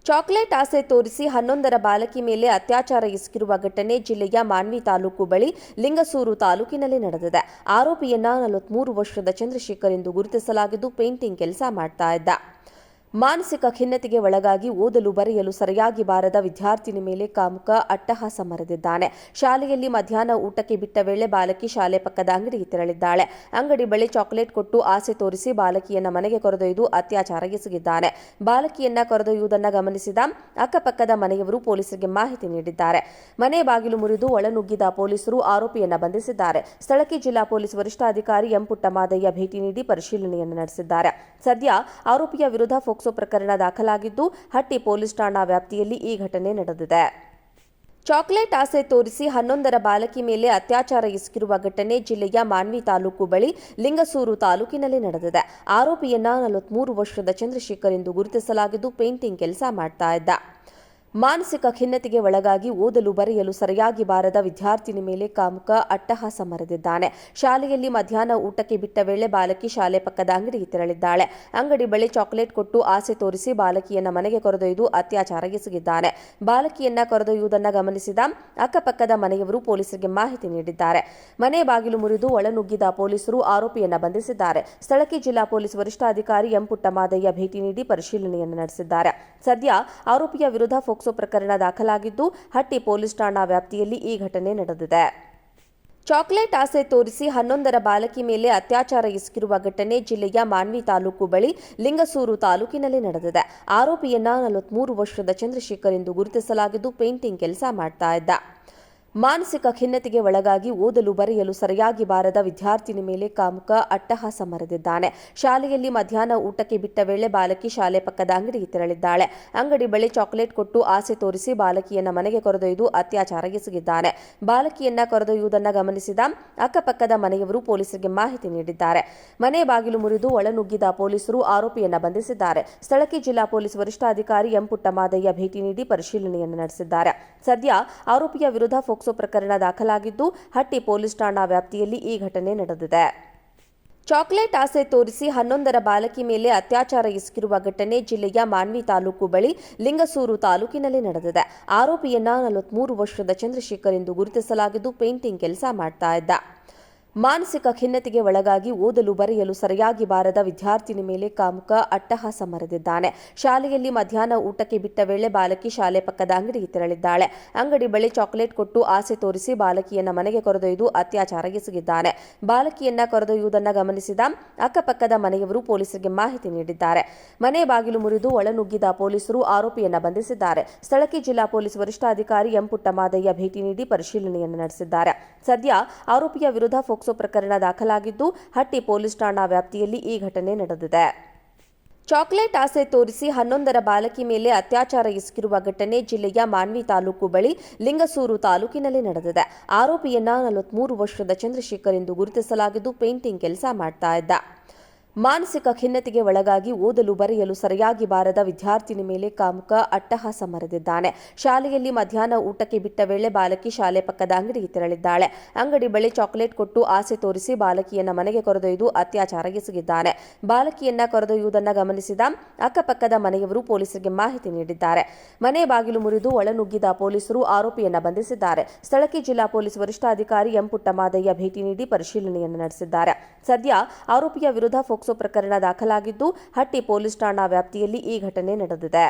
Chocolate ಆಸೆ ತೋರಿಸಿ 11ರ ಬಾಲಕಿ ಮೇಲೆ ಅತ್ಯಾಚಾರ ಎಸಗಿರುವ ಘಟನೆ ಜಿಲ್ಲೆಯ ಮಾನ್ವಿ ತಾಲೂಕು ಬಳಿ ಲಿಂಗಸೂರು ತಾಲೂಕಿನಲ್ಲಿ ನಡೆದಿದೆ. ಆರೋಪಿಯನ್ನ 43 ವರ್ಷದ ಚಂದ್ರಶೇಖರ್ ಎಂದು ಗುರುತಿಸಲಾಗಿದ್ದು ಪೇಂಟಿಂಗ್ ಕೆಲಸ ಮಾಡ್ತಾ ಇದ್ದ. ಮಾನಸಿಕ ಖಿನ್ನತೆಗೆ ಒಳಗಾಗಿ ಓದಲು ಬರೆಯಲು ಸರಿಯಾಗಿ ಬಾರದ ವಿದ್ಯಾರ್ಥಿನಿ ಮೇಲೆ ಕಾಮುಕ ಅಟ್ಟಹಾಸ ಮೆರೆದಿದ್ದಾನೆ. ಶಾಲೆಯಲ್ಲಿ ಮಧ್ಯಾಹ್ನ ಊಟಕ್ಕೆ ಬಿಟ್ಟ ವೇಳೆ ಬಾಲಕಿ ಶಾಲೆ ಪಕ್ಕದ ಅಂಗಡಿಗೆ ತೆರಳಿದ್ದಾಳೆ. ಅಂಗಡಿ ಬಳಿ ಚಾಕ್ಲೇಟ್ ಕೊಟ್ಟು ಆಸೆ ತೋರಿಸಿ ಬಾಲಕಿಯನ್ನ ಮನೆಗೆ ಕರೆದೊಯ್ದು ಅತ್ಯಾಚಾರ ಎಸಗಿದ್ದಾನೆ. ಬಾಲಕಿಯನ್ನ ಕರೆದೊಯ್ಯುವುದನ್ನು ಗಮನಿಸಿದ ಅಕ್ಕಪಕ್ಕದ ಮನೆಯವರು ಪೊಲೀಸರಿಗೆ ಮಾಹಿತಿ ನೀಡಿದ್ದಾರೆ. ಮನೆ ಬಾಗಿಲು ಮುರಿದು ಒಳನುಗ್ಗಿದ ಪೊಲೀಸರು ಆರೋಪಿಯನ್ನ ಬಂಧಿಸಿದ್ದಾರೆ. ಸ್ಥಳಕ್ಕೆ ಜಿಲ್ಲಾ ಪೊಲೀಸ್ ವರಿಷ್ಠಾಧಿಕಾರಿ ಎಂ ಪುಟ್ಟಮಾದಯ್ಯ ಭೇಟಿ ನೀಡಿ ಪರಿಶೀಲನೆಯನ್ನು ನಡೆಸಿದ್ದಾರೆ. ಸದ್ಯ ಆರೋಪಿಯ ವಿರುದ್ಧ ಫೋಕ್ಸೋ ಪ್ರಕರಣ ದಾಖಲಾಗಿದ್ದು ಹಟ್ಟಿ ಪೊಲೀಸ್ ಠಾಣಾ ವ್ಯಾಪ್ತಿಯಲ್ಲಿ ಈ ಘಟನೆ ನಡೆದಿದೆ. ಚಾಕ್ಲೇಟ್ ಆಸೆ ತೋರಿಸಿ 11ರ ಬಾಲಕಿ ಮೇಲೆ ಅತ್ಯಾಚಾರ ಎಸಗಿರುವ ಘಟನೆ ಜಿಲ್ಲೆಯ ಮಾನ್ವಿ ತಾಲೂಕು ಬಳಿ ಲಿಂಗಸೂರು ತಾಲೂಕಿನಲ್ಲಿ ನಡೆದಿದೆ. ಆರೋಪಿಯನ್ನ 43 ವರ್ಷದ ಚಂದ್ರಶೇಖರ್ ಎಂದು ಗುರುತಿಸಲಾಗಿದ್ದು ಪೇಂಟಿಂಗ್ ಕೆಲಸ ಮಾಡ್ತಾ ಇದ್ದ. ಮಾನಸಿಕ ಖಿನ್ನತೆಗೆ ಒಳಗಾಗಿ ಓದಲು ಬರೆಯಲು ಸರಿಯಾಗಿ ಬಾರದ ವಿದ್ಯಾರ್ಥಿನಿ ಮೇಲೆ ಕಾಮುಕ ಅಟ್ಟಹಾಸ ಮೆರೆದಿದ್ದಾನೆ. ಶಾಲೆಯಲ್ಲಿ ಮಧ್ಯಾಹ್ನ ಊಟಕ್ಕೆ ಬಿಟ್ಟ ವೇಳೆ ಬಾಲಕಿ ಶಾಲೆ ಪಕ್ಕದ ಅಂಗಡಿಗೆ ತೆರಳಿದ್ದಾಳೆ. ಅಂಗಡಿ ಬಳಿ ಚಾಕ್ಲೇಟ್ ಕೊಟ್ಟು ಆಸೆ ತೋರಿಸಿ ಬಾಲಕಿಯನ್ನ ಮನೆಗೆ ಕರೆದೊಯ್ದು ಅತ್ಯಾಚಾರ ಎಸಗಿದ್ದಾನೆ. ಬಾಲಕಿಯನ್ನ ಕರೆದೊಯ್ಯುವುದನ್ನು ಗಮನಿಸಿದ ಅಕ್ಕಪಕ್ಕದ ಮನೆಯವರು ಪೊಲೀಸರಿಗೆ ಮಾಹಿತಿ ನೀಡಿದ್ದಾರೆ. ಮನೆ ಬಾಗಿಲು ಮುರಿದು ಒಳನುಗ್ಗಿದ ಪೊಲೀಸರು ಆರೋಪಿಯನ್ನ ಬಂಧಿಸಿದ್ದಾರೆ. ಸ್ಥಳಕ್ಕೆ ಜಿಲ್ಲಾ ಪೊಲೀಸ್ ವರಿಷ್ಠಾಧಿಕಾರಿ ಎಂ ಪುಟ್ಟಮಾದಯ್ಯ ಭೇಟಿ ನೀಡಿ ಪರಿಶೀಲನೆಯನ್ನು ನಡೆಸಿದ್ದಾರೆ. ಸದ್ಯ ಆರೋಪಿಯ ವಿರುದ್ಧ ಫೋಕ್ಸೋ ಪ್ರಕರಣ ದಾಖಲಾಗಿದ್ದು ಹಟ್ಟಿ ಪೊಲೀಸ್ ಠಾಣಾ ವ್ಯಾಪ್ತಿಯಲ್ಲಿ ಈ ಘಟನೆ ನಡೆದಿದೆ. ಚಾಕ್ಲೇಟ್ ಆಸೆ ತೋರಿಸಿ 11ರ ಬಾಲಕಿ ಮೇಲೆ ಅತ್ಯಾಚಾರ ಎಸಗಿರುವ ಘಟನೆ ಜಿಲ್ಲೆಯ ಮಾನ್ವಿ ತಾಲೂಕು ಬಳಿ ಲಿಂಗಸೂರು ತಾಲೂಕಿನಲ್ಲಿ ನಡೆದಿದೆ. ಆರೋಪಿಯನ್ನ 43 ವರ್ಷದ ಚಂದ್ರಶೇಖರ್ ಎಂದು ಗುರುತಿಸಲಾಗಿದ್ದು ಪೇಂಟಿಂಗ್ ಕೆಲಸ ಮಾಡ್ತಾ ಇದ್ದ. ಮಾನಸಿಕ ಖಿನ್ನತೆಗೆ ಒಳಗಾಗಿ ಓದಲು ಬರೆಯಲು ಸರಿಯಾಗಿ ಬಾರದ ವಿದ್ಯಾರ್ಥಿನಿ ಮೇಲೆ ಕಾಮುಕ ಅಟ್ಟಹಾಸ ಮೆರೆದಿದ್ದಾನೆ. ಶಾಲೆಯಲ್ಲಿ ಮಧ್ಯಾಹ್ನ ಊಟಕ್ಕೆ ಬಿಟ್ಟ ವೇಳೆ ಬಾಲಕಿ ಶಾಲೆ ಪಕ್ಕದ ಅಂಗಡಿಗೆ ತೆರಳಿದ್ದಾಳೆ. ಅಂಗಡಿ ಬಳಿ ಚಾಕ್ಲೇಟ್ ಕೊಟ್ಟು ಆಸೆ ತೋರಿಸಿ ಬಾಲಕಿಯನ್ನ ಮನೆಗೆ ಕರೆದೊಯ್ದು ಅತ್ಯಾಚಾರ ಎಸಗಿದ್ದಾನೆ. ಬಾಲಕಿಯನ್ನ ಕರೆದೊಯ್ಯುವುದನ್ನು ಗಮನಿಸಿದ ಅಕ್ಕಪಕ್ಕದ ಮನೆಯವರು ಪೊಲೀಸರಿಗೆ ಮಾಹಿತಿ ನೀಡಿದ್ದಾರೆ. ಮನೆ ಬಾಗಿಲು ಮುರಿದು ಒಳನುಗ್ಗಿದ ಪೊಲೀಸರು ಆರೋಪಿಯನ್ನ ಬಂಧಿಸಿದ್ದಾರೆ. ಸ್ಥಳಕ್ಕೆ ಜಿಲ್ಲಾ ಪೊಲೀಸ್ ವರಿಷ್ಠಾಧಿಕಾರಿ ಎಂ ಪುಟ್ಟಮಾದಯ್ಯ ಭೇಟಿ ನೀಡಿ ಪರಿಶೀಲನೆಯನ್ನು ನಡೆಸಿದ್ದಾರೆ. ಸದ್ಯ ಆರೋಪಿಯ ವಿರುದ್ಧ ಫೋಕ್ಸೋ ಪ್ರಕರಣ ದಾಖಲಾಗಿದ್ದು ಹಟ್ಟಿ ಪೊಲೀಸ್ ಠಾಣಾ ವ್ಯಾಪ್ತಿಯಲ್ಲಿ ಈ ಘಟನೆ ನಡೆದಿದೆ. ಚಾಕ್ಲೇಟ್ ಆಸೆ ತೋರಿಸಿ 11ರ ಬಾಲಕಿ ಮೇಲೆ ಅತ್ಯಾಚಾರ ಎಸಗಿರುವ ಘಟನೆ ಜಿಲ್ಲೆಯ ಮಾನ್ವಿ ತಾಲೂಕು ಬಳಿ ಲಿಂಗಸೂರು ತಾಲೂಕಿನಲ್ಲಿ ನಡೆದಿದೆ. ಆರೋಪಿಯನ್ನ 43 ವರ್ಷದ ಚಂದ್ರಶೇಖರ್ ಎಂದು ಗುರುತಿಸಲಾಗಿದ್ದು ಪೇಂಟಿಂಗ್ ಕೆಲಸ ಮಾಡ್ತಾ ಇದ್ದ. ಮಾನಸಿಕ ಖಿನ್ನತೆಗೆ ಒಳಗಾಗಿ ಓದಲು ಬರೆಯಲು ಸರಿಯಾಗಿ ಬಾರದ ವಿದ್ಯಾರ್ಥಿನಿ ಮೇಲೆ ಕಾಮುಕ ಅಟ್ಟಹಾಸ ಮೆರೆದಿದ್ದಾನೆ. ಶಾಲೆಯಲ್ಲಿ ಮಧ್ಯಾಹ್ನ ಊಟಕ್ಕೆ ಬಿಟ್ಟ ವೇಳೆ ಬಾಲಕಿ ಶಾಲೆ ಪಕ್ಕದ ಅಂಗಡಿಗೆ ತೆರಳಿದ್ದಾಳೆ. ಅಂಗಡಿ ಬಳಿ ಚಾಕ್ಲೇಟ್ ಕೊಟ್ಟು ಆಸೆ ತೋರಿಸಿ ಬಾಲಕಿಯನ್ನ ಮನೆಗೆ ಕರೆದೊಯ್ದು ಅತ್ಯಾಚಾರ ಎಸಗಿದ್ದಾನೆ. ಬಾಲಕಿಯನ್ನ ಕರೆದೊಯ್ಯುವುದನ್ನು ಗಮನಿಸಿದ ಅಕ್ಕಪಕ್ಕದ ಮನೆಯವರು ಪೊಲೀಸರಿಗೆ ಮಾಹಿತಿ ನೀಡಿದ್ದಾರೆ. ಮನೆ ಬಾಗಿಲು ಮುರಿದು ಒಳನುಗ್ಗಿದ ಪೊಲೀಸರು ಆರೋಪಿಯನ್ನ ಬಂಧಿಸಿದ್ದಾರೆ. ಸ್ಥಳಕ್ಕೆ ಜಿಲ್ಲಾ ಪೊಲೀಸ್ ವರಿಷ್ಠಾಧಿಕಾರಿ ಎಂ ಪುಟ್ಟಮಾದಯ್ಯ ಭೇಟಿ ನೀಡಿ ಪರಿಶೀಲನೆಯನ್ನು ನಡೆಸಿದ್ದಾರೆ. ಸದ್ಯ ಆರೋಪಿಯ ವಿರುದ್ಧ ಫೋಕ್ಸೋ ಪ್ರಕರಣ ದಾಖಲಾಗಿದ್ದು ಹಟ್ಟಿ ಪೊಲೀಸ್ ಠಾಣಾ ವ್ಯಾಪ್ತಿಯಲ್ಲಿ ಈ ಘಟನೆ ನಡೆದಿದೆ. ಚಾಕ್ಲೇಟ್ ಆಸೆ ತೋರಿಸಿ 11ರ ಬಾಲಕಿ ಮೇಲೆ ಅತ್ಯಾಚಾರ ಎಸಗಿರುವ ಘಟನೆ ಜಿಲ್ಲೆಯ ಮಾನ್ವಿ ತಾಲೂಕು ಬಳಿ ಲಿಂಗಸೂರು ತಾಲೂಕಿನಲ್ಲಿ ನಡೆದಿದೆ. ಆರೋಪಿಯನ್ನ 43 ವರ್ಷದ ಚಂದ್ರಶೇಖರ್ ಎಂದು ಗುರುತಿಸಲಾಗಿದ್ದು ಪೇಂಟಿಂಗ್ ಕೆಲಸ ಮಾಡ್ತಾ ಇದ್ದ. ಮಾನಸಿಕ ಖಿನ್ನತೆಗೆ ಒಳಗಾಗಿ ಓದಲು ಬರೆಯಲು ಸರಿಯಾಗಿ ಬಾರದ ವಿದ್ಯಾರ್ಥಿನಿ ಮೇಲೆ ಕಾಮುಕ ಅಟ್ಟಹಾಸ ಮೆರೆದಿದ್ದಾನೆ. ಶಾಲೆಯಲ್ಲಿ ಮಧ್ಯಾಹ್ನ ಊಟಕ್ಕೆ ಬಿಟ್ಟ ವೇಳೆ ಬಾಲಕಿ ಶಾಲೆ ಪಕ್ಕದ ಅಂಗಡಿಗೆ ತೆರಳಿದ್ದಾಳೆ. ಅಂಗಡಿ ಬಳಿ ಚಾಕ್ಲೇಟ್ ಕೊಟ್ಟು ಆಸೆ ತೋರಿಸಿ ಬಾಲಕಿಯನ್ನ ಮನೆಗೆ ಕರೆದೊಯ್ದು ಅತ್ಯಾಚಾರ ಎಸಗಿದ್ದಾನೆ. ಬಾಲಕಿಯನ್ನ ಕರೆದೊಯ್ಯುವುದನ್ನು ಗಮನಿಸಿದ ಅಕ್ಕಪಕ್ಕದ ಮನೆಯವರು ಪೊಲೀಸರಿಗೆ ಮಾಹಿತಿ ನೀಡಿದ್ದಾರೆ. ಮನೆ ಬಾಗಿಲು ಮುರಿದು ಒಳನುಗ್ಗಿದ ಪೊಲೀಸರು ಆರೋಪಿಯನ್ನ ಬಂಧಿಸಿದ್ದಾರೆ. ಸ್ಥಳಕ್ಕೆ ಜಿಲ್ಲಾ ಪೊಲೀಸ್ ವರಿಷ್ಠಾಧಿಕಾರಿ ಎಂ ಪುಟ್ಟಮಾದಯ್ಯ ಭೇಟಿ ನೀಡಿ ಪರಿಶೀಲನೆಯನ್ನು ನಡೆಸಿದ್ದಾರೆ. ಸದ್ಯ ಆರೋಪಿಯ ವಿರುದ್ಧ ಫೋಕ್ಸೋ ಪ್ರಕರಣ ದಾಖಲಾಗಿದ್ದು ಹಟ್ಟಿ ಪೊಲೀಸ್ ಠಾಣಾ ವ್ಯಾಪ್ತಿಯಲ್ಲಿ ಈ ಘಟನೆ ನಡೆದಿದೆ.